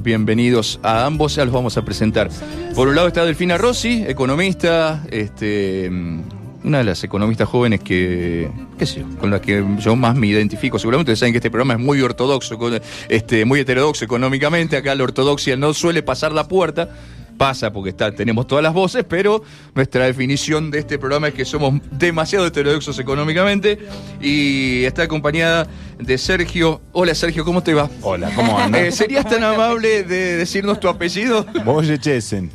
Bienvenidos a ambos, ya los vamos a presentar. Por un lado está Delfina Rossi, economista, una de las economistas jóvenes que, qué sé yo, con las que yo más me identifico. Seguramente ustedes saben que este programa es muy ortodoxo, muy heterodoxo económicamente. Acá la ortodoxia no suele pasar la puerta. Pasa porque tenemos todas las voces, pero nuestra definición de este programa es que somos demasiado heterodoxos económicamente. Y está acompañada de Sergio. Hola Sergio, ¿cómo te va? Hola, ¿cómo andas? ¿Serías tan amable de decirnos tu apellido? Boyechesen.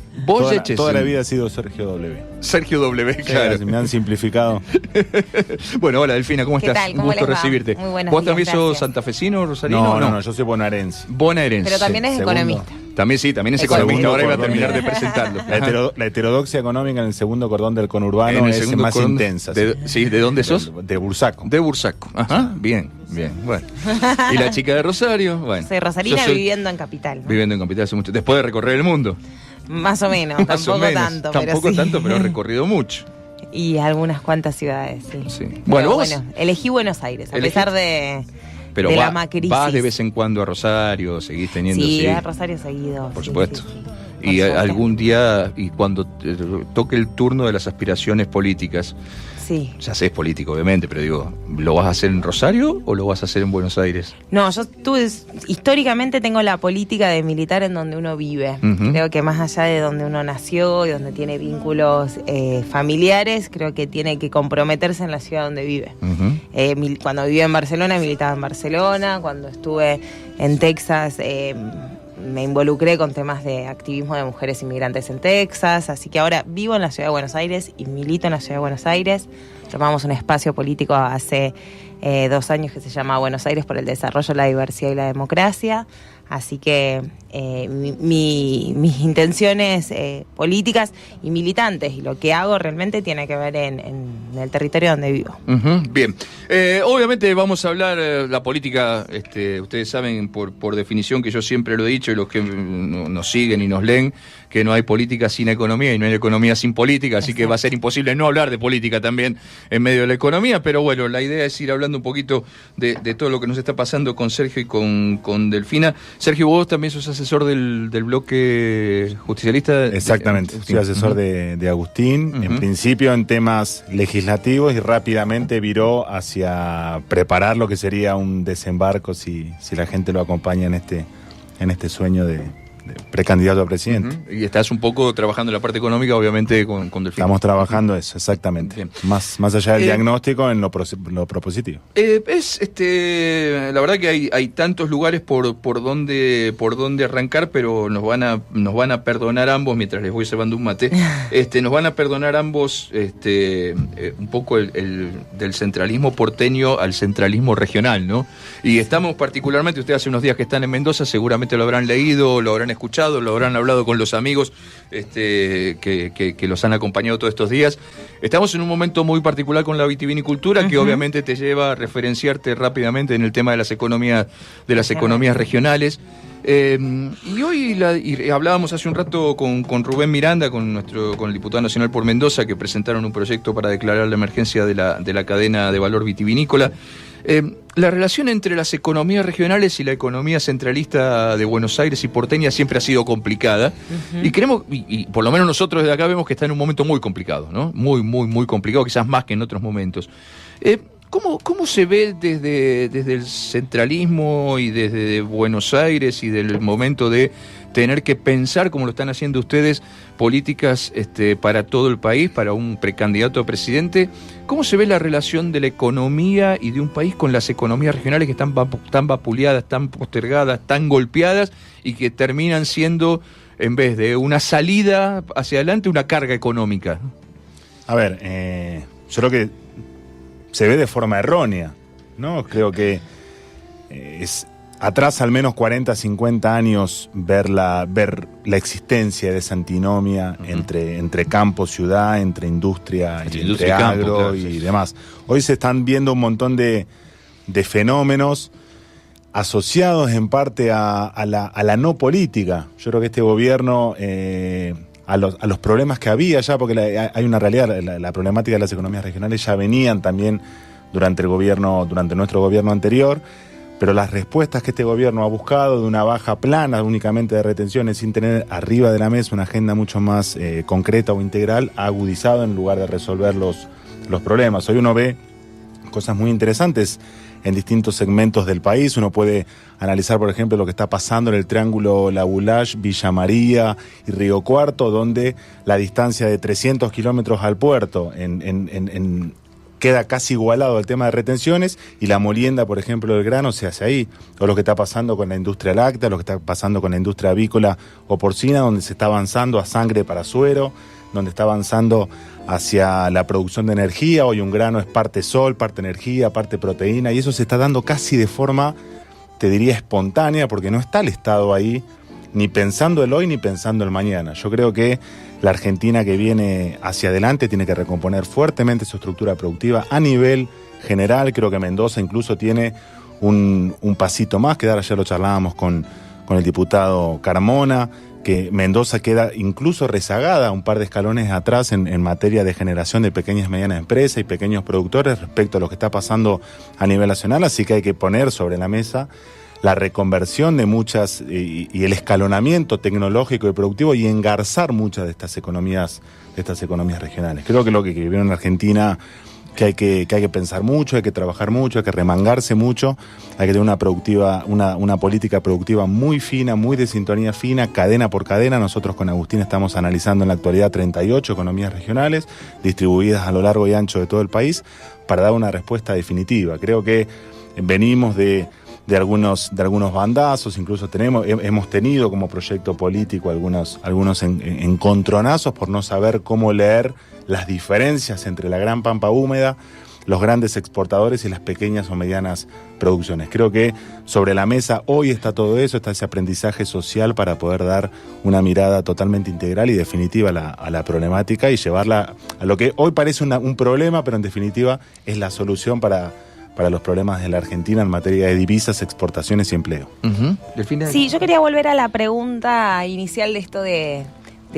Toda la vida ha sido Sergio W. Sergio W, claro. Me han simplificado. Bueno, hola Delfina, ¿cómo estás? Tal? ¿Cómo Gusto les va? recibirte. Muy buenos ¿Vos días, también sos gracias. santafesino, rosarino? No, yo soy bonaerense. Bonaerense. Pero también es economista. También es economista. Ahora iba a terminar de presentarlo. La heterodoxia económica en el segundo cordón del conurbano En el es segundo más cordón intensa. ¿De dónde sos? De Bursaco. De Bursaco. Ajá, bien, bueno. ¿Y la chica de Rosario? Bueno. Soy rosarina Yo soy viviendo en Capital, ¿no? viviendo en Capital hace mucho. Después de recorrer el mundo. Más o menos, Más tampoco o menos. tanto. Tampoco pero sí. tanto, pero he recorrido mucho. Y algunas cuantas ciudades, sí. Sí. Pero Bueno, vos elegí Buenos Aires, a Elegí- pesar de pero la vas macrisis. de vez en cuando a Rosario, seguís teniendo... Sí, a Rosario seguido. Por sí, supuesto. sí, sí. Y Por suerte. algún día, y cuando toque el turno de las aspiraciones políticas, Sí. ya sé, es político obviamente, pero digo, ¿lo vas a hacer en Rosario o lo vas a hacer en Buenos Aires? No, históricamente tengo la política de militar en donde uno vive. Ujú. Creo que más allá de donde uno nació y donde tiene vínculos familiares, creo que tiene que comprometerse en la ciudad donde vive. Ujú. Cuando vivía en Barcelona, militaba en Barcelona. Cuando estuve en Texas, me involucré con temas de activismo de mujeres inmigrantes en Texas. Así que ahora vivo en la ciudad de Buenos Aires y milito en la ciudad de Buenos Aires. Tomamos un espacio político hace 2 años que se llama Buenos Aires por el Desarrollo, la Diversidad y la Democracia. Así que mis intenciones políticas y militantes y lo que hago realmente tiene que ver en el territorio donde vivo. Ujú, bien. Obviamente vamos a hablar la política, ustedes saben por definición que yo siempre lo he dicho y los que nos siguen y nos leen, que no hay política sin economía y no hay economía sin política, así que va a ser imposible no hablar de política también en medio de la economía, pero bueno, la idea es ir hablando un poquito de todo lo que nos está pasando con Sergio y con Delfina. Sergio, vos también sos asesor del bloque justicialista. Exactamente, soy asesor de Agustín, en principio en temas legislativos y rápidamente viró hacia preparar lo que sería un desembarco si la gente lo acompaña en este sueño de precandidato a presidente. Y estás un poco trabajando en la parte económica, obviamente, con Delfina. Estamos trabajando eso, exactamente. Bien. Más allá del diagnóstico, en lo propositivo. La verdad que hay tantos lugares por donde arrancar, pero nos van a perdonar ambos, mientras les voy cebando un mate, nos van a perdonar ambos un poco del centralismo porteño al centralismo regional, ¿no? Y estamos particularmente, ustedes hace unos días que están en Mendoza, seguramente lo habrán leído, lo habrán escuchado, lo habrán hablado con los amigos que los han acompañado todos estos días. Estamos en un momento muy particular con la vitivinicultura, que obviamente te lleva a referenciarte rápidamente en el tema de las economías regionales. Y hoy hablábamos hace un rato con Rubén Miranda, con el diputado nacional por Mendoza, que presentaron un proyecto para declarar la emergencia de la cadena de valor vitivinícola. La relación entre las economías regionales y la economía centralista de Buenos Aires y porteña siempre ha sido complicada. Y creemos, y por lo menos nosotros desde acá vemos que está en un momento muy complicado, ¿no? Muy, muy, muy complicado, quizás más que en otros momentos. ¿Cómo se ve desde el centralismo y desde Buenos Aires y del momento de tener que pensar, como lo están haciendo ustedes, políticas para todo el país, para un precandidato a presidente? ¿Cómo se ve la relación de la economía y de un país con las economías regionales que están tan vapuleadas, tan postergadas, tan golpeadas y que terminan siendo, en vez de una salida hacia adelante, una carga económica? A ver, yo creo que se ve de forma errónea, ¿no? Creo que es atrás al menos 40, 50 años ver la existencia de esa antinomia entre campo, ciudad, entre industria y entre agro, campo, claro, y demás. Hoy se están viendo un montón de fenómenos asociados en parte a la no política. Yo creo que este gobierno, a los problemas que había ya, porque hay una realidad, la problemática de las economías regionales ya venían también durante nuestro gobierno anterior, pero las respuestas que este gobierno ha buscado de una baja plana únicamente de retenciones sin tener arriba de la mesa una agenda mucho más concreta o integral, ha agudizado en lugar de resolver los problemas. Hoy uno ve cosas muy interesantes en distintos segmentos del país. Uno puede analizar, por ejemplo, lo que está pasando en el Triángulo La Boulaye, Villa María y Río Cuarto, donde la distancia de 300 kilómetros al puerto queda casi igualado al tema de retenciones, y la molienda, por ejemplo, del grano se hace ahí. O lo que está pasando con la industria láctea, lo que está pasando con la industria avícola o porcina, donde se está avanzando a sangre para suero, donde está avanzando hacia la producción de energía. Hoy un grano es parte sol, parte energía, parte proteína, y eso se está dando casi de forma, te diría, espontánea, porque no está el Estado ahí ni pensando el hoy ni pensando el mañana. Yo creo que la Argentina que viene hacia adelante tiene que recomponer fuertemente su estructura productiva a nivel general. Creo que Mendoza incluso tiene un pasito más que dar. Ayer lo charlábamos con el diputado Carmona, que Mendoza queda incluso rezagada un par de escalones atrás en materia de generación de pequeñas y medianas empresas y pequeños productores respecto a lo que está pasando a nivel nacional. Así que hay que poner sobre la mesa la reconversión de muchas y el escalonamiento tecnológico y productivo, y engarzar muchas de estas economías regionales. Creo que lo que vivieron en Argentina, que hay que pensar mucho, hay que trabajar mucho, hay que remangarse mucho, hay que tener una política productiva muy fina, muy de sintonía fina, cadena por cadena. Nosotros con Agustín estamos analizando en la actualidad 38 economías regionales distribuidas a lo largo y ancho de todo el país para dar una respuesta definitiva. Creo que venimos de algunos bandazos, incluso hemos tenido como proyecto político algunos encontronazos por no saber cómo leer las diferencias entre la gran pampa húmeda, los grandes exportadores y las pequeñas o medianas producciones. Creo que sobre la mesa hoy está todo eso, está ese aprendizaje social para poder dar una mirada totalmente integral y definitiva a la problemática y llevarla a lo que hoy parece un problema, pero en definitiva es la solución para los problemas de la Argentina en materia de divisas, exportaciones y empleo. Sí, yo quería volver a la pregunta inicial de esto de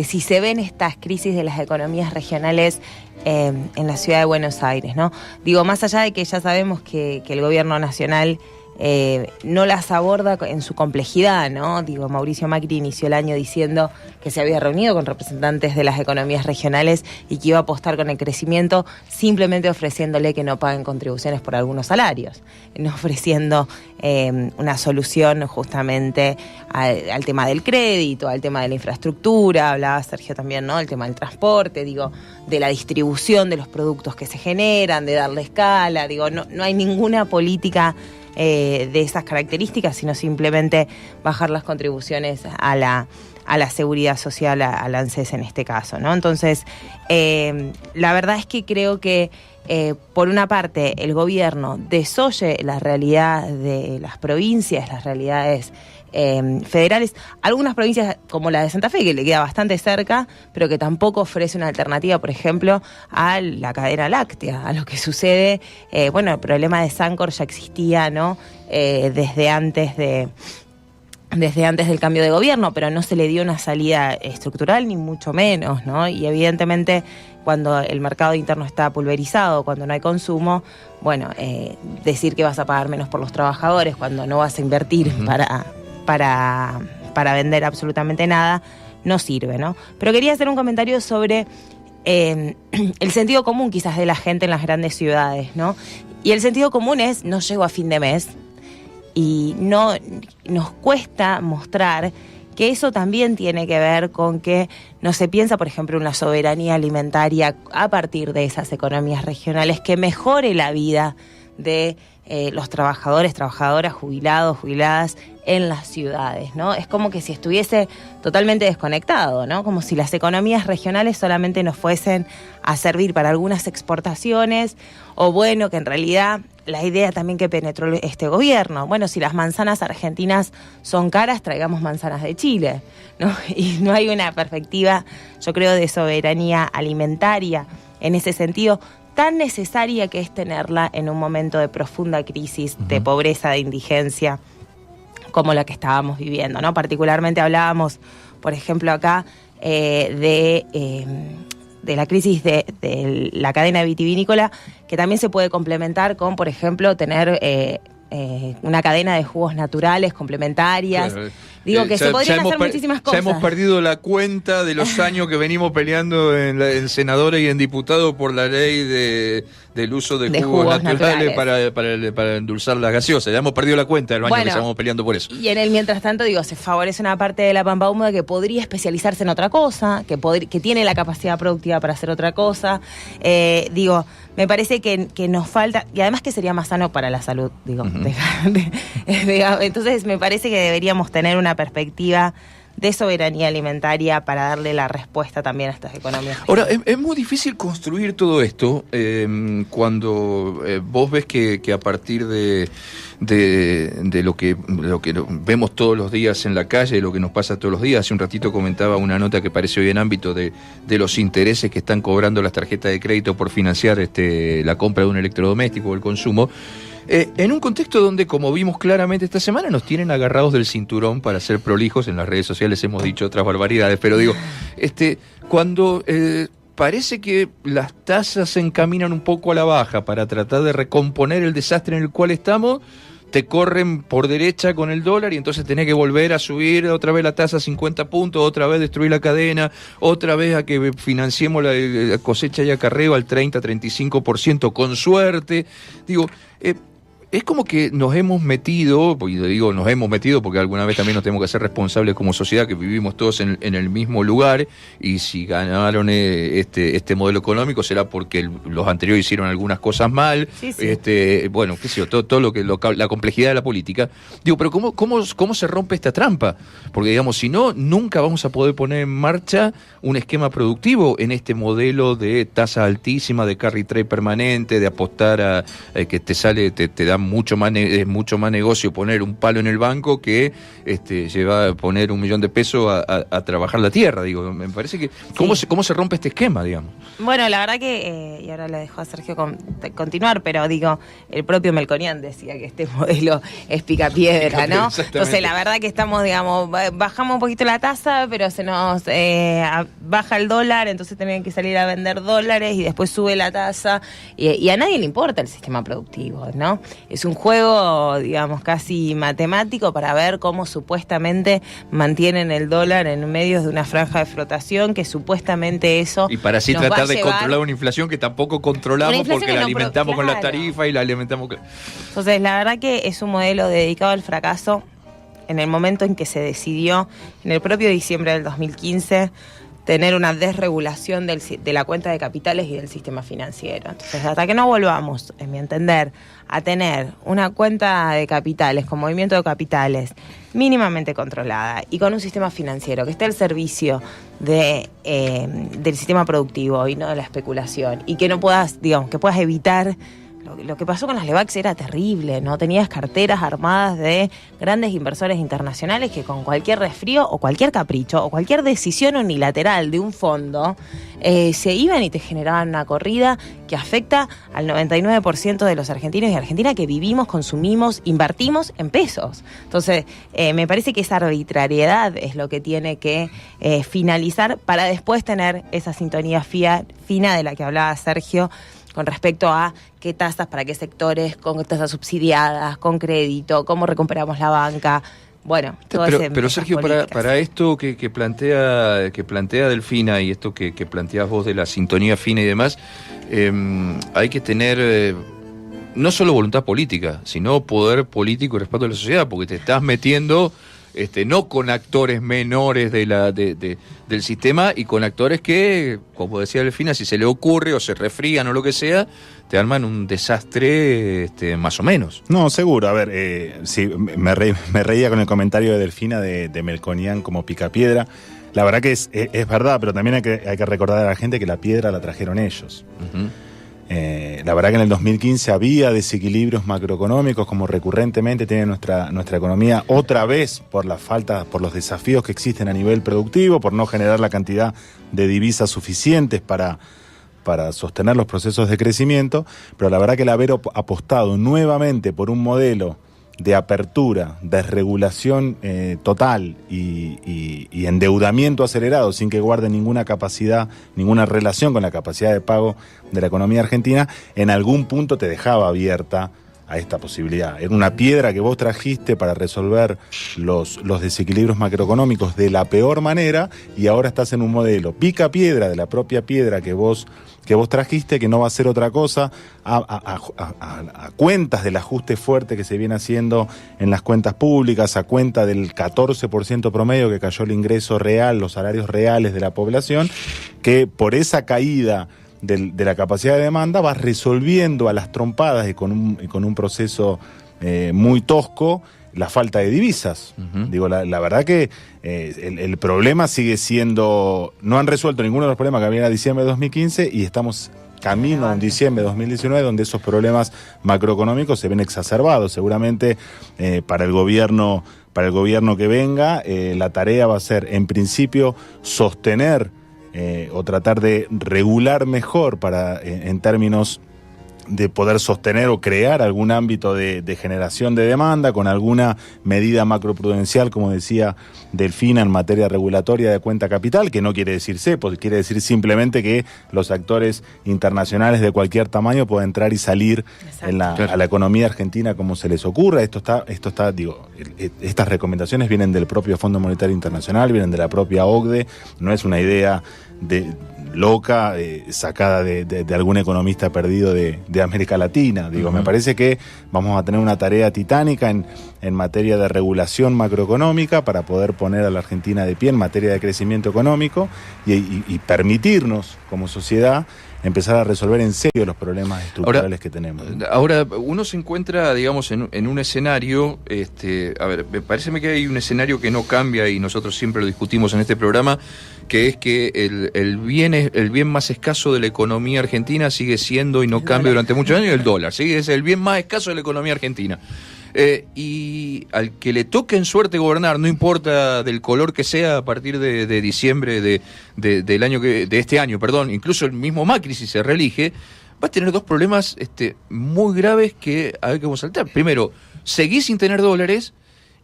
si se ven estas crisis de las economías regionales en la ciudad de Buenos Aires, ¿no? Digo, más allá de que ya sabemos que el gobierno nacional no las aborda en su complejidad, ¿no? Digo, Mauricio Macri inició el año diciendo que se había reunido con representantes de las economías regionales y que iba a apostar con el crecimiento, simplemente ofreciéndole que no paguen contribuciones por algunos salarios, no ofreciendo una solución justamente al tema del crédito, al tema de la infraestructura. Hablaba Sergio también, ¿no? El tema del transporte, digo, de la distribución de los productos que se generan, de darle escala. Digo, no hay ninguna política de esas características, sino simplemente bajar las contribuciones a la seguridad social, al ANSES en este caso, ¿no? Entonces, la verdad es que creo que por una parte el gobierno desoye la realidad de las provincias, las realidades federales, algunas provincias como la de Santa Fe, que le queda bastante cerca, pero que tampoco ofrece una alternativa, por ejemplo, a la cadena láctea, a lo que sucede. Bueno, el problema de Sancor ya existía, ¿no? Desde antes del cambio de gobierno, pero no se le dio una salida estructural, ni mucho menos, ¿no? Y evidentemente, cuando el mercado interno está pulverizado, cuando no hay consumo, bueno, decir que vas a pagar menos por los trabajadores cuando no vas a invertir para vender absolutamente nada, no sirve, ¿no? Pero quería hacer un comentario sobre el sentido común quizás de la gente en las grandes ciudades, ¿no? Y el sentido común es: no llego a fin de mes. Y no nos cuesta mostrar que eso también tiene que ver con que no se piensa, por ejemplo, en una soberanía alimentaria a partir de esas economías regionales que mejore la vida de los trabajadores, trabajadoras, jubilados, jubiladas en las ciudades, ¿no? Es como que si estuviese totalmente desconectado, ¿no? Como si las economías regionales solamente nos fuesen a servir para algunas exportaciones, o bueno, que en realidad la idea también que penetró este gobierno, bueno, si las manzanas argentinas son caras, traigamos manzanas de Chile, ¿no? Y no hay una perspectiva, yo creo, de soberanía alimentaria en ese sentido, tan necesaria que es tenerla en un momento de profunda crisis, de pobreza, de indigencia, como la que estábamos viviendo, ¿no? Particularmente hablábamos, por ejemplo, acá de la crisis de la cadena vitivinícola, que también se puede complementar con, por ejemplo, tener una cadena de jugos naturales, complementarias. Claro. Digo que se podrían hacer muchísimas cosas. Ya hemos perdido la cuenta de los años que venimos peleando en senadores y en diputados por la ley del uso de jugos naturales para endulzar las gaseosas. Ya hemos perdido la cuenta de los años que estamos peleando por eso. Y en el mientras tanto, digo, se favorece una parte de la pampa húmeda que podría especializarse en otra cosa, que tiene la capacidad productiva para hacer otra cosa. Digo, me parece que nos falta, y además que sería más sano para la salud, digo. Entonces me parece que deberíamos tener una perspectiva de soberanía alimentaria para darle la respuesta también a estas economías. Ahora, es muy difícil construir todo esto cuando vos ves que a partir de lo que vemos todos los días en la calle, de lo que nos pasa todos los días. Hace un ratito comentaba una nota que parece hoy en ámbito de los intereses que están cobrando las tarjetas de crédito por financiar la compra de un electrodoméstico o el consumo. En un contexto donde, como vimos claramente esta semana, nos tienen agarrados del cinturón para ser prolijos. En las redes sociales hemos dicho otras barbaridades, pero digo, cuando parece que las tasas se encaminan un poco a la baja para tratar de recomponer el desastre en el cual estamos, te corren por derecha con el dólar y entonces tenés que volver a subir otra vez la tasa a 50 puntos, otra vez destruir la cadena, otra vez a que financiemos la cosecha y acarreo al 30-35% con suerte. Digo, es como que nos hemos metido, y digo nos hemos metido porque alguna vez también nos tenemos que hacer responsables como sociedad, que vivimos todos en el mismo lugar, y si ganaron este modelo económico será porque los anteriores hicieron algunas cosas mal. Sí, sí. Bueno, qué sé yo, todo la complejidad de la política. Digo, pero ¿cómo se rompe esta trampa? Porque digamos, si no, nunca vamos a poder poner en marcha un esquema productivo en este modelo de tasa altísima, de carry trade permanente, de apostar a que te da mucho más negocio poner un palo en el banco que lleva a poner $1 millón de pesos a trabajar la tierra. Digo, me parece que ¿cómo se rompe este esquema, digamos? Bueno, la verdad que, y ahora le dejo a Sergio continuar, pero digo, el propio Melconian decía que este modelo es picapiedra, ¿no? Entonces la verdad que estamos, digamos, bajamos un poquito la tasa, pero se nos baja el dólar, entonces tienen que salir a vender dólares y después sube la tasa, y a nadie le importa el sistema productivo, ¿no? Es un juego, digamos, casi matemático para ver cómo supuestamente mantienen el dólar en medio de una franja de flotación, que supuestamente eso... Y para así tratar de controlar una inflación que tampoco controlamos porque la alimentamos con la tarifa y la alimentamos... Entonces, la verdad que es un modelo dedicado al fracaso en el momento en que se decidió, en el propio diciembre del 2015... tener una desregulación de la cuenta de capitales y del sistema financiero. Entonces, hasta que no volvamos, en mi entender, a tener una cuenta de capitales, con movimiento de capitales mínimamente controlada y con un sistema financiero que esté al servicio del sistema productivo y no de la especulación, y que no puedas, digamos, que puedas evitar... Lo que pasó con las Levax era terrible, ¿no? Tenías carteras armadas de grandes inversores internacionales que con cualquier resfrío o cualquier capricho o cualquier decisión unilateral de un fondo se iban y te generaban una corrida que afecta al 99% de los argentinos y argentinas que vivimos, consumimos, invertimos en pesos. Entonces, me parece que esa arbitrariedad es lo que tiene que finalizar para después tener esa sintonía fina de la que hablaba Sergio, con respecto a qué tasas, para qué sectores, con tasas subsidiadas, con crédito, cómo recuperamos la banca. Bueno, pero Sergio, para esto que plantea Delfina y esto que planteás vos de la sintonía fina y demás, hay que tener no solo voluntad política, sino poder político y respaldo de la sociedad, porque te estás metiendo no con actores menores del sistema, y con actores que, como decía Delfina, si se le ocurre o se resfrían o lo que sea, te arman un desastre más o menos. No, seguro. A ver, sí, me reía con el comentario de Delfina de Melconian como picapiedra. La verdad que es verdad, pero también hay que recordar a la gente que la piedra la trajeron ellos. Uh-huh. La verdad que en el 2015 había desequilibrios macroeconómicos, como recurrentemente tiene nuestra economía, otra vez por los desafíos que existen a nivel productivo, por no generar la cantidad de divisas suficientes para sostener los procesos de crecimiento. Pero la verdad que el haber apostado nuevamente por un modelo de apertura, desregulación total y endeudamiento acelerado sin que guarde ninguna capacidad, ninguna relación con la capacidad de pago de la economía argentina, en algún punto te dejaba abierta a esta posibilidad. Era una piedra que vos trajiste para resolver los desequilibrios macroeconómicos de la peor manera, y ahora estás en un modelo pica piedra de la propia piedra que vos trajiste, que no va a ser otra cosa, a cuentas del ajuste fuerte que se viene haciendo en las cuentas públicas, a cuenta del 14% promedio que cayó el ingreso real, los salarios reales de la población, que por esa caída de la capacidad de demanda vas resolviendo a las trompadas y con un proceso muy tosco la falta de divisas. Digo, la verdad que el problema sigue siendo, no han resuelto ninguno de los problemas que había en diciembre de 2015 y estamos camino a un diciembre de 2019 donde esos problemas macroeconómicos se ven exacerbados. Seguramente para el gobierno que venga, la tarea va a ser, en principio, sostener o tratar de regular mejor en términos de poder sostener o crear algún ámbito de generación de demanda con alguna medida macroprudencial, como decía Delfina, en materia regulatoria de cuenta capital, que no quiere decir cepo, quiere decir simplemente que los actores internacionales de cualquier tamaño pueden entrar y salir a la economía argentina como se les ocurra. Estas recomendaciones vienen del propio Fondo Monetario Internacional, vienen de la propia OCDE, no es una idea loca, sacada de algún economista perdido de América Latina. Me parece que vamos a tener una tarea titánica en materia de regulación macroeconómica para poder poner a la Argentina de pie en materia de crecimiento económico y permitirnos como sociedad empezar a resolver en serio los problemas estructurales que tenemos. Ahora, uno se encuentra, digamos, en un escenario, me parece que hay un escenario que no cambia y nosotros siempre lo discutimos en este programa, que es que el bien más escaso de la economía argentina sigue siendo, y no cambia durante muchos años, el dólar, ¿sí? Es el bien más escaso de la economía argentina. Y al que le toque en suerte gobernar, no importa del color que sea, a partir de diciembre de este año, incluso el mismo Macri, si se reelige, va a tener dos problemas muy graves que hay que saltar. Primero, seguís sin tener dólares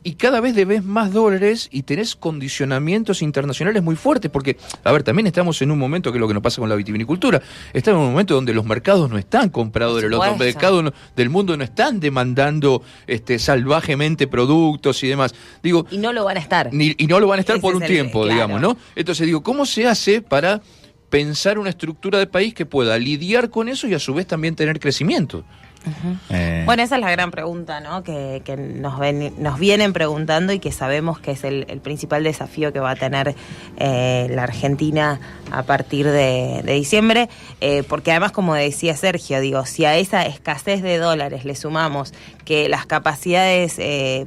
y cada vez debes más dólares y tenés condicionamientos internacionales muy fuertes, porque, también estamos en un momento, que es lo que nos pasa con la vitivinicultura, estamos en un momento donde los mercados no están compradores, los mercados del mundo no están demandando salvajemente productos y demás. Y no lo van a estar. Y no lo van a estar por un tiempo, digamos, ¿no? Entonces, ¿cómo se hace para pensar una estructura de país que pueda lidiar con eso y a su vez también tener crecimiento? Bueno, esa es la gran pregunta, ¿no? Que nos vienen preguntando y que sabemos que es el principal desafío que va a tener la Argentina a partir de diciembre, porque además, como decía Sergio, si a esa escasez de dólares le sumamos que las capacidades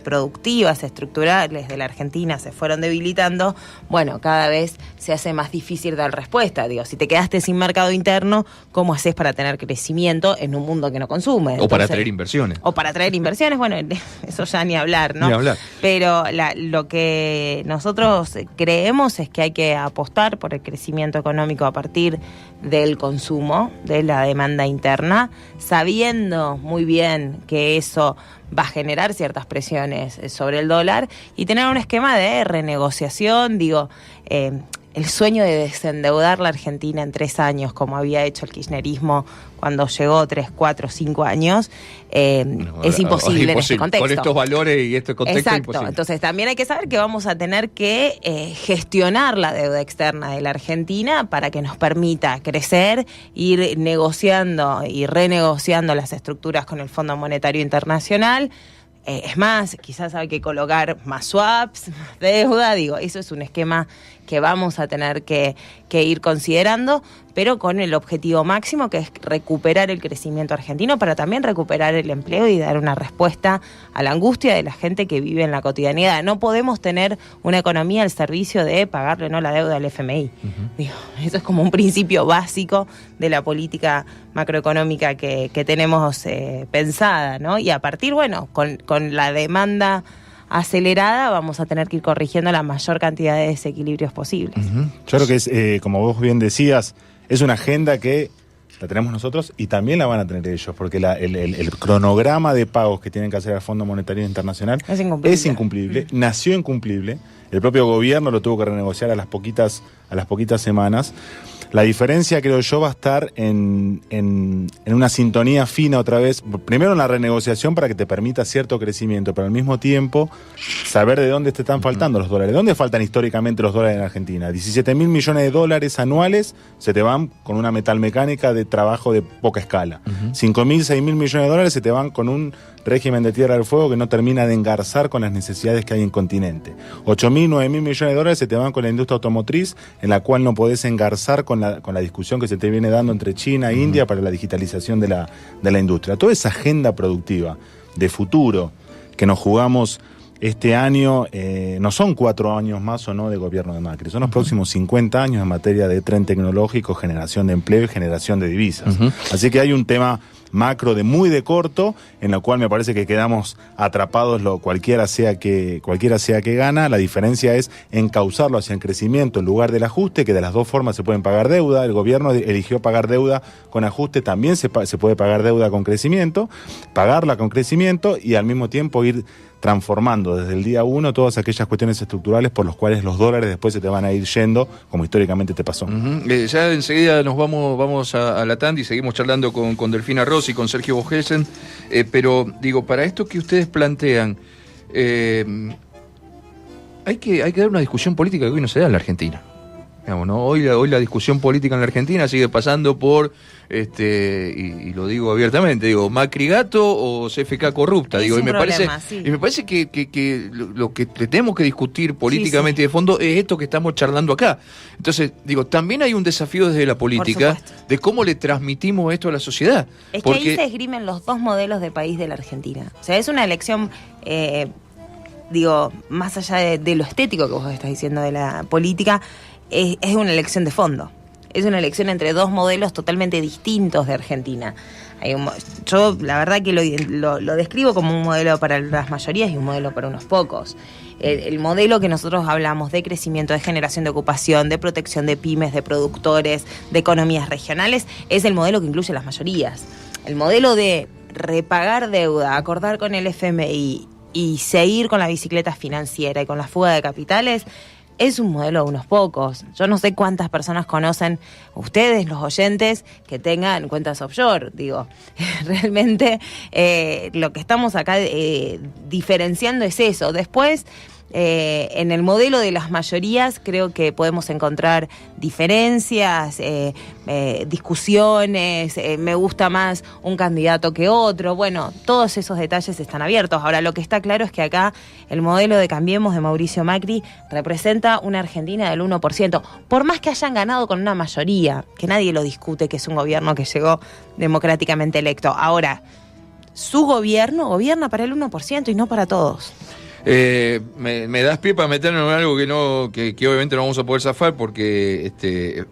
productivas, estructurales de la Argentina se fueron debilitando, bueno, cada vez se hace más difícil dar respuesta. Si te quedaste sin mercado interno, ¿cómo haces para tener crecimiento en un mundo que no consume? O para traer inversiones. Bueno, eso ya ni hablar, ¿no? Ni hablar. Pero lo que nosotros creemos es que hay que apostar por el crecimiento económico a partir del consumo, de la demanda interna, sabiendo muy bien que eso va a generar ciertas presiones sobre el dólar y tener un esquema de renegociación, el sueño de desendeudar la Argentina en 3 años, como había hecho el kirchnerismo cuando llegó 3, 4, 5 años, es imposible en este contexto. Con estos valores y este contexto. Exacto. Imposible. Entonces también hay que saber que vamos a tener que gestionar la deuda externa de la Argentina para que nos permita crecer, ir negociando y renegociando las estructuras con el Fondo Monetario Internacional. Es más, quizás hay que colocar más swaps, más deuda, eso es un esquema que vamos a tener que ir considerando, pero con el objetivo máximo, que es recuperar el crecimiento argentino para también recuperar el empleo y dar una respuesta a la angustia de la gente que vive en la cotidianidad. No podemos tener una economía al servicio de pagarle la deuda al FMI. Eso es como un principio básico de la política macroeconómica que tenemos pensada, ¿no? Y a partir, con la demanda acelerada, vamos a tener que ir corrigiendo la mayor cantidad de desequilibrios posibles. Yo creo que es, como vos bien decías, es una agenda que la tenemos nosotros y también la van a tener ellos, porque el cronograma de pagos que tienen que hacer al Fondo Monetario Internacional es incumplible, nació incumplible. El propio gobierno lo tuvo que renegociar a las poquitas semanas. La diferencia, creo yo, va a estar en una sintonía fina otra vez. Primero en la renegociación para que te permita cierto crecimiento, pero al mismo tiempo saber de dónde te están faltando los dólares. ¿Dónde faltan históricamente los dólares en Argentina? 17.000 millones de dólares anuales se te van con una metalmecánica de trabajo de poca escala. 5.000, 6.000 millones de dólares se te van con un régimen de Tierra del Fuego que no termina de engarzar con las necesidades que hay en continente. 8.000, 9.000 millones de dólares se te van con la industria automotriz, en la cual no podés engarzar con la discusión que se te viene dando entre China e India para la digitalización de la industria. Toda esa agenda productiva de futuro que nos jugamos este año, no son 4 años más o no de gobierno de Macri, son los próximos 50 años en materia de tren tecnológico, generación de empleo y generación de divisas. Así que hay un tema macro de corto, en la cual me parece que quedamos atrapados cualquiera sea que gana. La diferencia es encauzarlo hacia el crecimiento en lugar del ajuste, que de las dos formas se pueden pagar deuda. El gobierno eligió pagar deuda con ajuste, también se puede pagar deuda con crecimiento, pagarla con crecimiento y al mismo tiempo ir transformando desde el día 1 todas aquellas cuestiones estructurales por los cuales los dólares después se te van a ir yendo, como históricamente te pasó. Ya enseguida nos vamos a la tanda y seguimos charlando con Delfina Rossi, con Sergio Bogesen, pero digo, para esto que ustedes plantean, hay que dar una discusión política que hoy no se da en la Argentina. Digamos, ¿no? Hoy la discusión política en la Argentina sigue pasando por, y lo digo abiertamente, Macri gato o CFK corrupta. Y me parece que lo que tenemos que discutir políticamente de fondo es esto que estamos charlando acá. Entonces, también hay un desafío desde la política de cómo le transmitimos esto a la sociedad. Es que ahí se esgrimen los dos modelos de país de la Argentina. O sea, es una elección... más allá de lo estético que vos estás diciendo de la política, es una elección de fondo. Es una elección entre dos modelos totalmente distintos de Argentina. Yo la verdad que lo describo como un modelo para las mayorías y un modelo para unos pocos. El modelo que nosotros hablamos de crecimiento, de generación de ocupación, de protección de pymes, de productores, de economías regionales, es el modelo que incluye las mayorías. El modelo de repagar deuda, acordar con el FMI y seguir con la bicicleta financiera y con la fuga de capitales es un modelo de unos pocos. Yo no sé cuántas personas conocen ustedes, los oyentes, que tengan cuentas offshore. Realmente lo que estamos acá diferenciando es eso. Después, en el modelo de las mayorías creo que podemos encontrar diferencias, discusiones, me gusta más un candidato que otro. Bueno, todos esos detalles están abiertos. Ahora, lo que está claro es que acá el modelo de Cambiemos de Mauricio Macri representa una Argentina del 1%, por más que hayan ganado con una mayoría, que nadie lo discute, que es un gobierno que llegó democráticamente electo. Ahora, su gobierno gobierna para el 1% y no para todos. Me das pie para meternos en algo que obviamente no vamos a poder zafar porque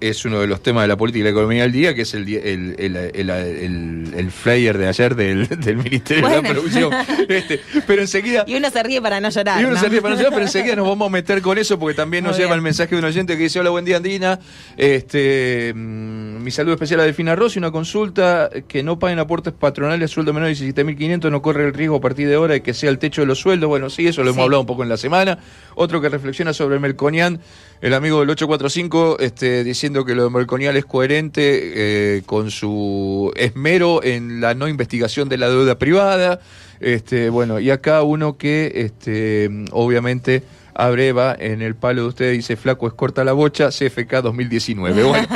es uno de los temas de la política y la economía del día, que es el flyer de ayer del Ministerio de la Producción. Pero enseguida... Y uno se ríe para no llorar. Pero enseguida nos vamos a meter con eso porque también nos lleva el mensaje de un oyente que dice: hola, buen día, Andina. Mi saludo especial a Delfina Rossi, una consulta: que no paguen aportes patronales a sueldo menor de 17.500, no corre el riesgo a partir de ahora de que sea el techo de los sueldos. Bueno, sí, eso lo hemos hablado un poco en la semana. Otro que reflexiona sobre Melconian, el amigo del 845, diciendo que lo de Melconian es coherente con su esmero en la no investigación de la deuda privada. Y acá uno que obviamente abreva en el palo de usted, dice: flaco es corta la bocha, CFK 2019. Bueno,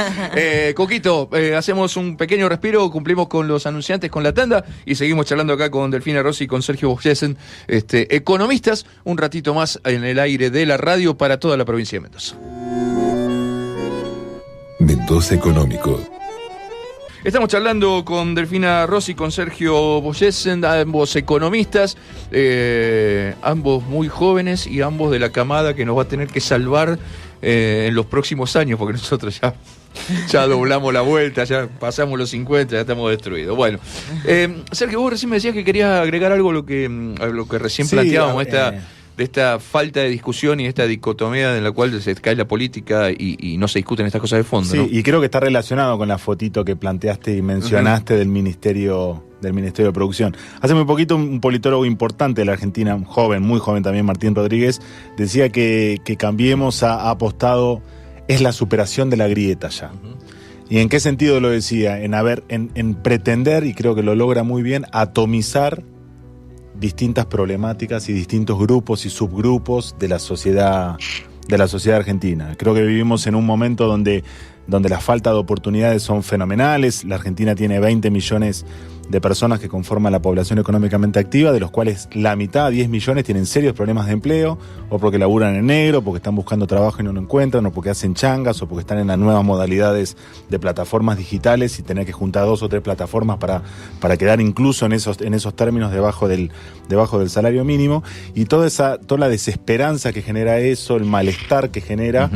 Coquito, hacemos un pequeño respiro, cumplimos con los anunciantes, con la tanda, y seguimos charlando acá con Delfina Rossi y con Sergio Bogesen, economistas, un ratito más en el aire de la radio para toda la provincia de Mendoza. Mendoza Económico. Estamos charlando con Delfina Rossi y con Sergio Bogesen, ambos economistas, ambos muy jóvenes y ambos de la camada que nos va a tener que salvar en los próximos años, porque nosotros ya doblamos la vuelta, ya pasamos los 50, ya estamos destruidos. Bueno, Sergio, vos recién me decías que querías agregar algo a lo que recién planteábamos, de esta falta de discusión y esta dicotomía en la cual se cae la política y no se discuten estas cosas de fondo. Sí, ¿no? Y creo que está relacionado con la fotito que planteaste y mencionaste del Ministerio de Producción. Hace muy poquito un politólogo importante de la Argentina, joven, muy joven también, Martín Rodríguez, decía que Cambiemos ha apostado es la superación de la grieta ya. ¿Y en qué sentido lo decía? En pretender, y creo que lo logra muy bien, atomizar distintas problemáticas y distintos grupos y subgrupos de la sociedad argentina. Creo que vivimos en un momento donde la falta de oportunidades son fenomenales. La Argentina tiene 20 millones de personas que conforman la población económicamente activa, de los cuales la mitad, 10 millones, tienen serios problemas de empleo, o porque laburan en negro, porque están buscando trabajo y no lo encuentran, o porque hacen changas, o porque están en las nuevas modalidades de plataformas digitales y tener que juntar 2 o 3 plataformas para quedar incluso en esos términos debajo del salario mínimo. Y toda la desesperanza que genera eso, el malestar que genera,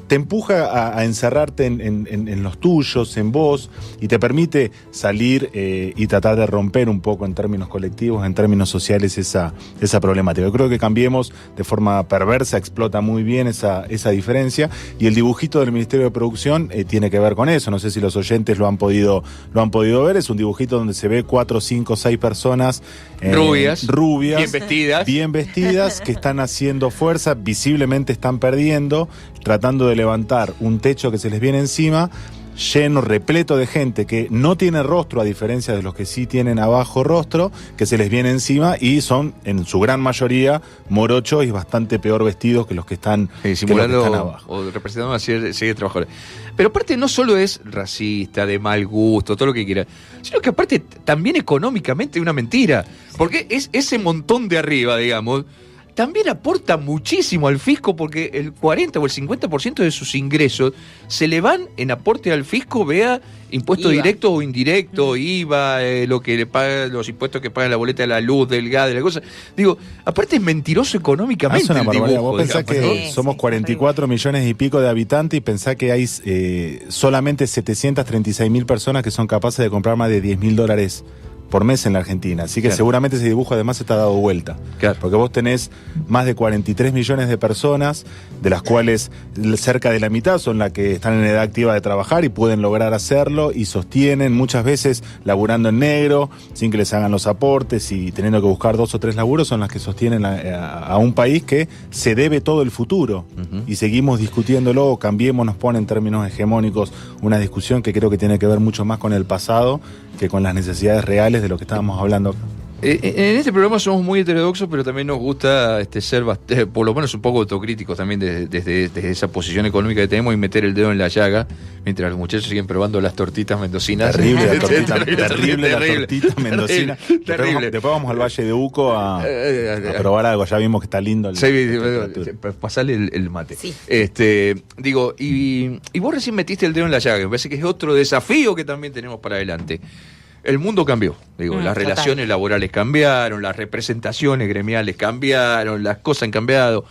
te empuja a encerrarte en los tuyos, en vos, y te permite salir y tratar de romper un poco en términos colectivos, en términos sociales, esa problemática. Yo creo que Cambiemos de forma perversa explota muy bien esa diferencia, y el dibujito del Ministerio de Producción tiene que ver con eso. No sé si los oyentes lo han podido ver. Es un dibujito donde se ve 4, 5, 6 personas rubias, bien vestidas, que están haciendo fuerza, visiblemente están perdiendo, tratando de levantar un techo que se les viene encima, lleno, repleto de gente que no tiene rostro, a diferencia de los que sí tienen abajo rostro, que se les viene encima, y son en su gran mayoría morochos y bastante peor vestidos que los que están, simulando abajo. O representando a serie de trabajadores. Pero aparte no solo es racista, de mal gusto, todo lo que quiera, sino que aparte también económicamente es una mentira. Porque es ese montón de arriba, digamos, también aporta muchísimo al fisco, porque el 40 o el 50% de sus ingresos se le van en aporte al fisco, vea impuestos directos o indirectos, IVA, lo que le paga, los impuestos que paga la boleta de la luz, del gas, de la cosa. Digo, aparte es mentiroso económicamente. Es una barbaridad. Dibujo, vos pensás que somos 44 millones y pico de habitantes, y pensá que hay solamente 736.000 personas que son capaces de comprar más de $10.000 por mes en la Argentina. Así que seguramente ese dibujo además está dado vuelta. Porque vos tenés más de 43 millones de personas, de las cuales cerca de la mitad son las que están en edad activa de trabajar y pueden lograr hacerlo, y sostienen muchas veces laburando en negro, sin que les hagan los aportes y teniendo que buscar 2 o 3 laburos, son las que sostienen a un país que se debe todo el futuro. Y seguimos discutiéndolo. Cambiemos nos pone en términos hegemónicos una discusión que creo que tiene que ver mucho más con el pasado que con las necesidades reales de lo que estábamos hablando acá. En este programa somos muy heterodoxos, pero también nos gusta ser por lo menos un poco autocríticos también desde esa posición económica que tenemos, y meter el dedo en la llaga mientras los muchachos siguen probando las tortitas mendocinas. Terrible la tortita mendocina. Después vamos al Valle de Uco a probar algo. Ya vimos que está lindo. Pasale el mate. Sí. Digo, y vos recién metiste el dedo en la llaga. Me parece que es otro desafío que también tenemos para adelante. El mundo cambió, las relaciones laborales cambiaron, las representaciones gremiales cambiaron, las cosas han cambiado.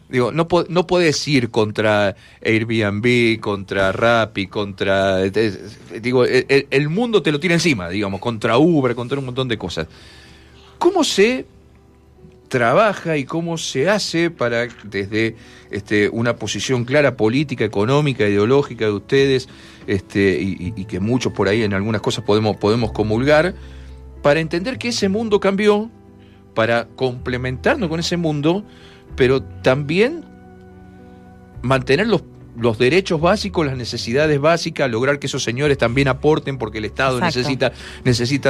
No podés ir contra Airbnb, contra Rappi, contra... el mundo te lo tira encima, contra Uber, contra un montón de cosas. ¿Cómo se trabaja y cómo se hace para, desde una posición clara política, económica, ideológica de ustedes, y que muchos por ahí en algunas cosas podemos comulgar, para entender que ese mundo cambió, para complementarnos con ese mundo, pero también mantener los derechos básicos, las necesidades básicas, lograr que esos señores también aporten, porque el Estado necesita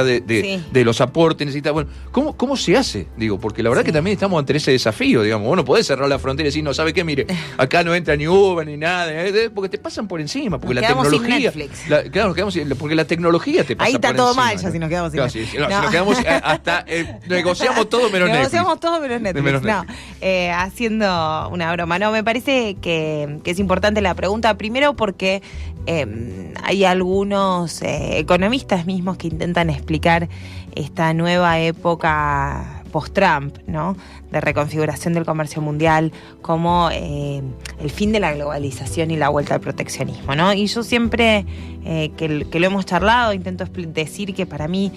de los aportes, bueno, ¿cómo se hace? Porque la verdad que también estamos ante ese desafío, vos no podés cerrar la frontera y decir, no, ¿sabe qué? Mire, acá no entra ni Uber ni nada, porque te pasan por encima, porque la tecnología, porque la tecnología te pasa por encima. Ahí está todo mal ya si nos quedamos sin Netflix. Si nos quedamos hasta negociamos todo menos Netflix. Negociamos todo menos Netflix. Haciendo una broma. No, me parece que es importante la pregunta, primero porque hay algunos economistas mismos que intentan explicar esta nueva época post-Trump, ¿no?, de reconfiguración del comercio mundial como el fin de la globalización y la vuelta al proteccionismo, ¿no? Y yo siempre, que lo hemos charlado, intento decir que para mí,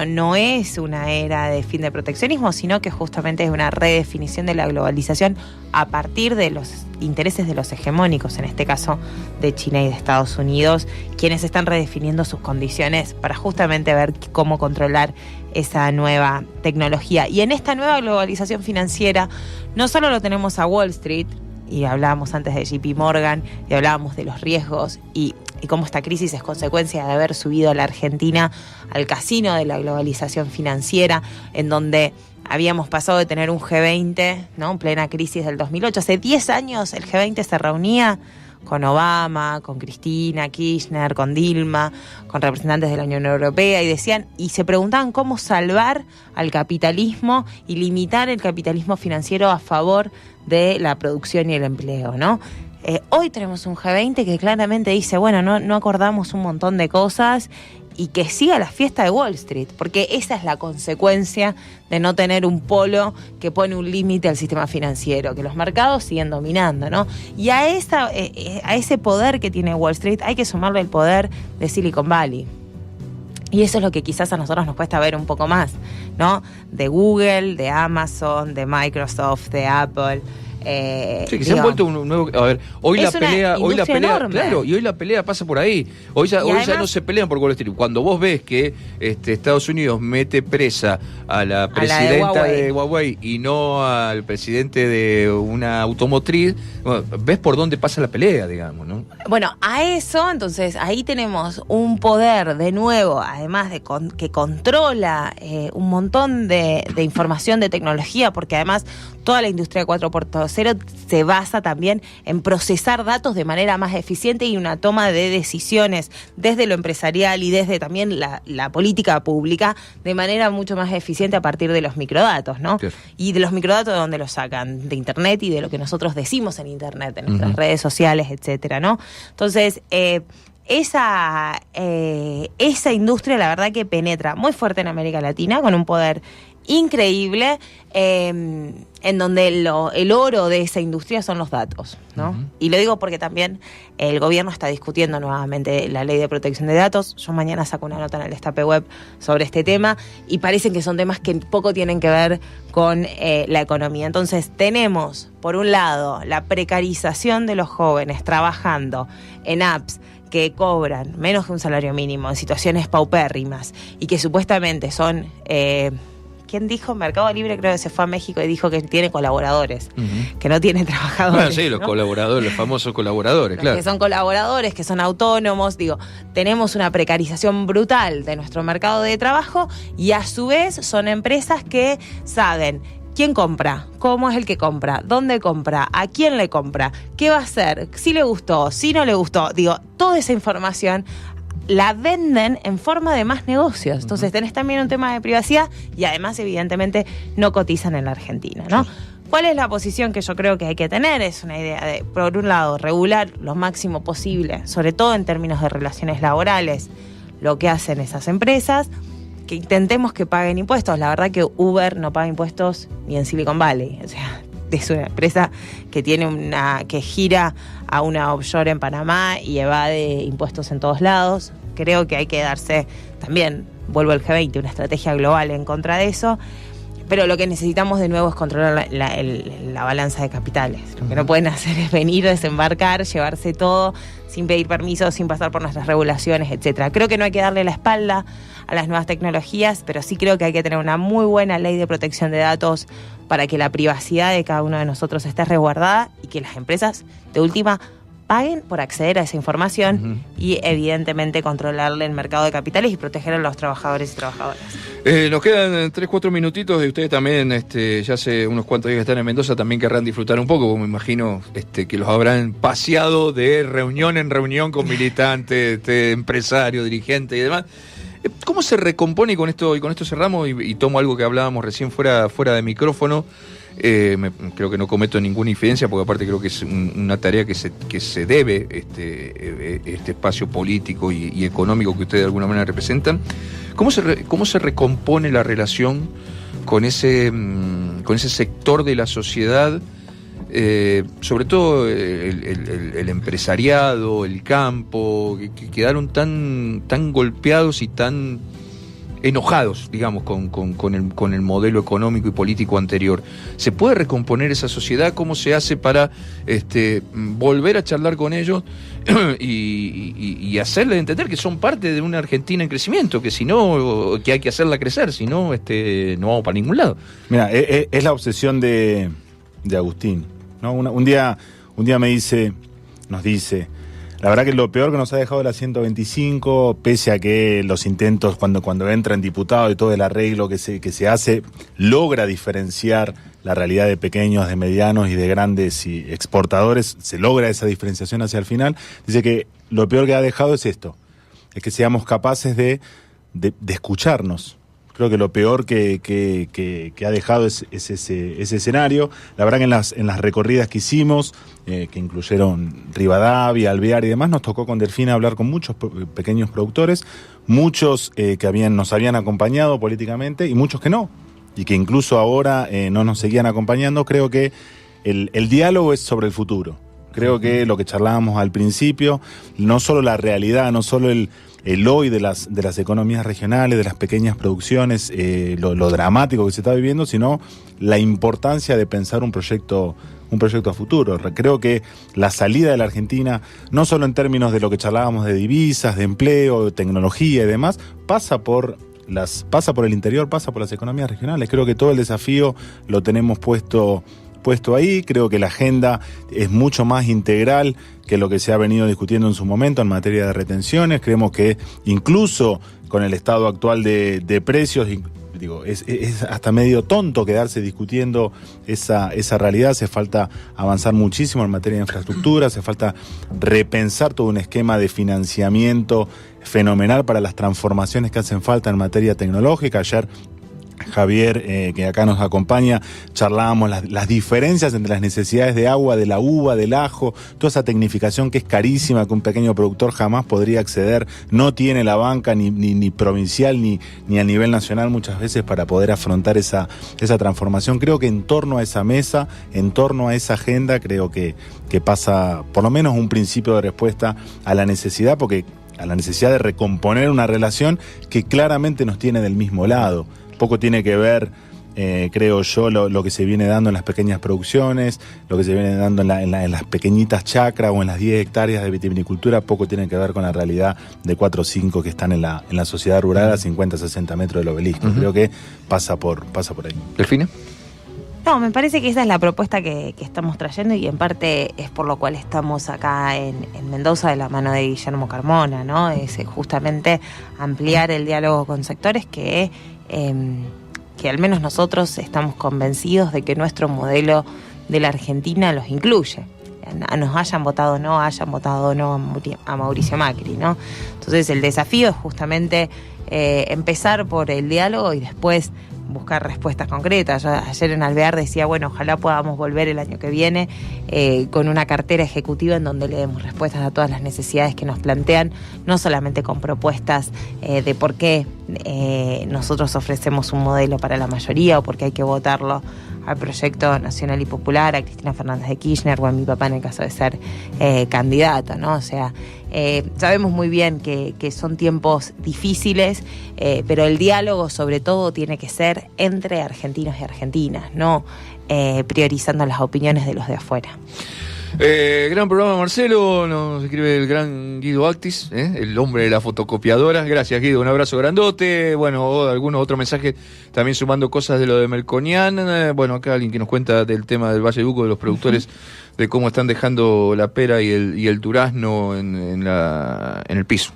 no es una era de fin del proteccionismo, sino que justamente es una redefinición de la globalización a partir de los intereses de los hegemónicos, en este caso de China y de Estados Unidos, quienes están redefiniendo sus condiciones para justamente ver cómo controlar esa nueva tecnología. Y en esta nueva globalización financiera, no solo lo tenemos a Wall Street, y hablábamos antes de JP Morgan, y hablábamos de los riesgos y cómo esta crisis es consecuencia de haber subido a la Argentina al casino de la globalización financiera, en donde habíamos pasado de tener un G20, ¿no?, en plena crisis del 2008. Hace 10 años el G20 se reunía con Obama, con Cristina Kirchner, con Dilma, con representantes de la Unión Europea, y se preguntaban cómo salvar al capitalismo y limitar el capitalismo financiero a favor de la producción y el empleo, ¿no? Hoy tenemos un G20 que claramente dice, bueno, no acordamos un montón de cosas y que siga la fiesta de Wall Street, porque esa es la consecuencia de no tener un polo que pone un límite al sistema financiero, que los mercados siguen dominando, ¿no? Y a ese poder que tiene Wall Street hay que sumarle el poder de Silicon Valley. Y eso es lo que quizás a nosotros nos cuesta ver un poco más, ¿no? De Google, de Amazon, de Microsoft, de Apple. Sí, que se han vuelto un nuevo. A ver, hoy la pelea, enorme. claro, y hoy la pelea pasa por ahí. Hoy ya no se pelean por Wall Street. Cuando vos ves que Estados Unidos mete presa a la presidenta de Huawei y no al presidente de una automotriz, bueno, ves por dónde pasa la pelea, digamos, ¿no? Bueno, a eso, entonces, ahí tenemos un poder de nuevo, además de que controla un montón de información, de tecnología, porque además toda la industria 4.0 se basa también en procesar datos de manera más eficiente y una toma de decisiones desde lo empresarial y desde también la política pública de manera mucho más eficiente a partir de los microdatos, ¿no? Claro. Y de los microdatos, ¿de dónde los sacan? De Internet y de lo que nosotros decimos en Internet, en nuestras redes sociales, etcétera, ¿no? Entonces, esa industria, la verdad que penetra muy fuerte en América Latina, con un poder increíble, en donde el oro de esa industria son los datos, ¿no? Uh-huh. Y lo digo porque también el gobierno está discutiendo nuevamente la ley de protección de datos. Yo mañana saco una nota en el Destape Web sobre este tema y parecen que son temas que poco tienen que ver con la economía. Entonces tenemos, por un lado, la precarización de los jóvenes trabajando en apps que cobran menos que un salario mínimo, en situaciones paupérrimas y que supuestamente son... ¿Quién dijo? Mercado Libre creo que se fue a México y dijo que tiene colaboradores, que no tiene trabajadores. Bueno, sí, los colaboradores, los famosos colaboradores, claro. Que son colaboradores, que son autónomos, tenemos una precarización brutal de nuestro mercado de trabajo y a su vez son empresas que saben quién compra, cómo es el que compra, dónde compra, a quién le compra, qué va a hacer, si le gustó, si no le gustó. Toda esa información la venden en forma de más negocios. Entonces tenés también un tema de privacidad y además evidentemente no cotizan en la Argentina, ¿no? Sí. ¿Cuál es la posición que yo creo que hay que tener? Es una idea de, por un lado, regular lo máximo posible, sobre todo en términos de relaciones laborales, lo que hacen esas empresas, que intentemos que paguen impuestos. La verdad que Uber no paga impuestos ni en Silicon Valley, o sea, es una empresa que que gira a una offshore en Panamá y evade impuestos en todos lados. Creo que hay que darse también, vuelvo al G20, una estrategia global en contra de eso. Pero lo que necesitamos de nuevo es controlar la balanza de capitales. Lo que no pueden hacer es venir, desembarcar, llevarse todo sin pedir permiso, sin pasar por nuestras regulaciones, etcétera. Creo que no hay que darle la espalda a las nuevas tecnologías, pero sí creo que hay que tener una muy buena ley de protección de datos para que la privacidad de cada uno de nosotros esté resguardada y que las empresas, de última, paguen por acceder a esa información y evidentemente controlarle el mercado de capitales y proteger a los trabajadores y trabajadoras. Nos quedan 3-4 minutitos y ustedes también, ya hace unos cuantos días que están en Mendoza, también querrán disfrutar un poco, porque me imagino que los habrán paseado de reunión en reunión con militantes, empresarios, dirigentes y demás. ¿Cómo se recompone, y con esto cerramos y tomo algo que hablábamos recién fuera de micrófono? Creo que no cometo ninguna infidencia, porque aparte creo que es una tarea que se debe este espacio político y económico que ustedes de alguna manera representan. ¿Cómo se recompone la relación con ese sector de la sociedad, sobre todo el empresariado, el campo, que quedaron tan golpeados y tan enojados, digamos, con el modelo económico y político anterior? ¿Se puede recomponer esa sociedad? ¿Cómo se hace para volver a charlar con ellos y hacerles entender que son parte de una Argentina en crecimiento, que si no, que hay que hacerla crecer, si no, no vamos para ningún lado? Mira, es la obsesión de Agustín, ¿no? Un día un día nos dice, la verdad que lo peor que nos ha dejado la 125, pese a que los intentos cuando entran diputados y todo el arreglo que se hace, logra diferenciar la realidad de pequeños, de medianos y de grandes y exportadores, se logra esa diferenciación hacia el final. Dice que lo peor que ha dejado es esto, es que seamos capaces de escucharnos. Creo que lo peor que ha dejado es ese escenario. La verdad que en las recorridas que hicimos, que incluyeron Rivadavia, Alvear y demás, nos tocó con Delfina hablar con muchos pequeños productores, muchos que nos habían acompañado políticamente y muchos que no, y que incluso ahora no nos seguían acompañando. Creo que el diálogo es sobre el futuro. Creo que lo que charlábamos al principio, no solo la realidad, no solo el hoy de las economías regionales, de las pequeñas producciones, lo dramático que se está viviendo, sino la importancia de pensar un proyecto a futuro. Creo que la salida de la Argentina, no solo en términos de lo que charlábamos de divisas, de empleo, de tecnología y demás, pasa por el interior, pasa por las economías regionales. Creo que todo el desafío lo tenemos puesto ahí. Creo que la agenda es mucho más integral que lo que se ha venido discutiendo en su momento en materia de retenciones. Creemos que incluso con el estado actual de precios, es hasta medio tonto quedarse discutiendo esa realidad. Hace falta avanzar muchísimo en materia de infraestructura, hace falta repensar todo un esquema de financiamiento fenomenal para las transformaciones que hacen falta en materia tecnológica. Ayer Javier, que acá nos acompaña, charlábamos las diferencias entre las necesidades de agua, de la uva, del ajo, toda esa tecnificación que es carísima, que un pequeño productor jamás podría acceder, no tiene la banca ni provincial ni a nivel nacional muchas veces para poder afrontar esa transformación. Creo que en torno a esa mesa, en torno a esa agenda, creo que pasa por lo menos un principio de respuesta a la necesidad de recomponer una relación que claramente nos tiene del mismo lado. Poco tiene que ver, creo yo, lo que se viene dando en las pequeñas producciones, lo que se viene dando en las pequeñitas chacras o en las 10 hectáreas de vitivinicultura, poco tiene que ver con la realidad de 4 o 5 que están en la sociedad rural a 50, 60 metros del obelisco. Creo que pasa por ahí. ¿Delfina? No, me parece que esa es la propuesta que estamos trayendo y en parte es por lo cual estamos acá en Mendoza de la mano de Guillermo Carmona, ¿no? Es justamente ampliar el diálogo con sectores que al menos nosotros estamos convencidos de que nuestro modelo de la Argentina los incluye. Nos hayan votado o no a Mauricio Macri, ¿no? Entonces el desafío es justamente empezar por el diálogo y después buscar respuestas concretas. Yo ayer en Alvear decía, bueno, ojalá podamos volver el año que viene con una cartera ejecutiva en donde le demos respuestas a todas las necesidades que nos plantean, no solamente con propuestas de por qué nosotros ofrecemos un modelo para la mayoría o por qué hay que votarlo al proyecto nacional y popular, a Cristina Fernández de Kirchner o a mi papá en el caso de ser candidato, ¿no? O sea, sabemos muy bien que son tiempos difíciles, pero el diálogo sobre todo tiene que ser entre argentinos y argentinas, no priorizando las opiniones de los de afuera. Gran programa, Marcelo. Nos escribe el gran Guido Actis, el hombre de la fotocopiadora. Gracias, Guido, un abrazo grandote. Bueno, algunos otros mensajes también sumando cosas de lo de Melconian. Bueno, acá alguien que nos cuenta del tema del Valle Duco, de los productores, de cómo están dejando la pera y el durazno en el piso.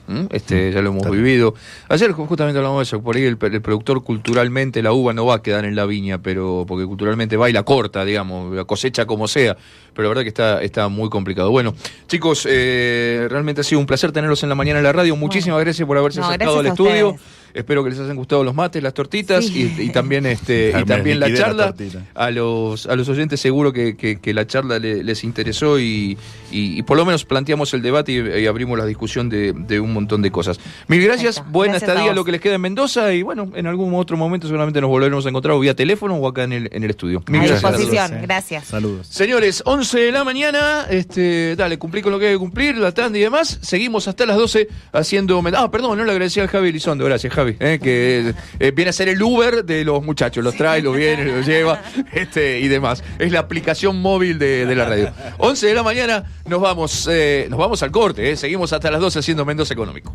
Ya lo hemos vivido. Ayer justamente hablamos de eso, por ahí el productor culturalmente, la uva no va a quedar en la viña, pero porque culturalmente va y la corta, digamos, la cosecha como sea, pero la verdad que está muy complicado. Bueno, chicos, realmente ha sido un placer tenerlos en la mañana en la radio. Muchísimas gracias por haberse acercado al estudio. Espero que les hayan gustado los mates, las tortitas, sí. y también la charla. A los oyentes seguro que la charla les interesó y por lo menos planteamos el debate y abrimos la discusión de un montón de cosas. Mil gracias, buena estadía lo que les queda en Mendoza y bueno, en algún otro momento seguramente nos volveremos a encontrar o vía teléfono o acá en el estudio. Mil gracias. A disposición, gracias. Saludos. Señores, 11 de la mañana, dale, cumplí con lo que hay que cumplir, la tanda y demás. Seguimos hasta las 12 haciendo... perdón, no le agradecí al Javi Elizondo, gracias Javi, que viene a ser el Uber de los muchachos, los trae, los viene, los lleva, y demás. Es la aplicación móvil de la radio. 11 de la mañana, nos vamos al corte, seguimos hasta las 12 haciendo Mendoza Económico.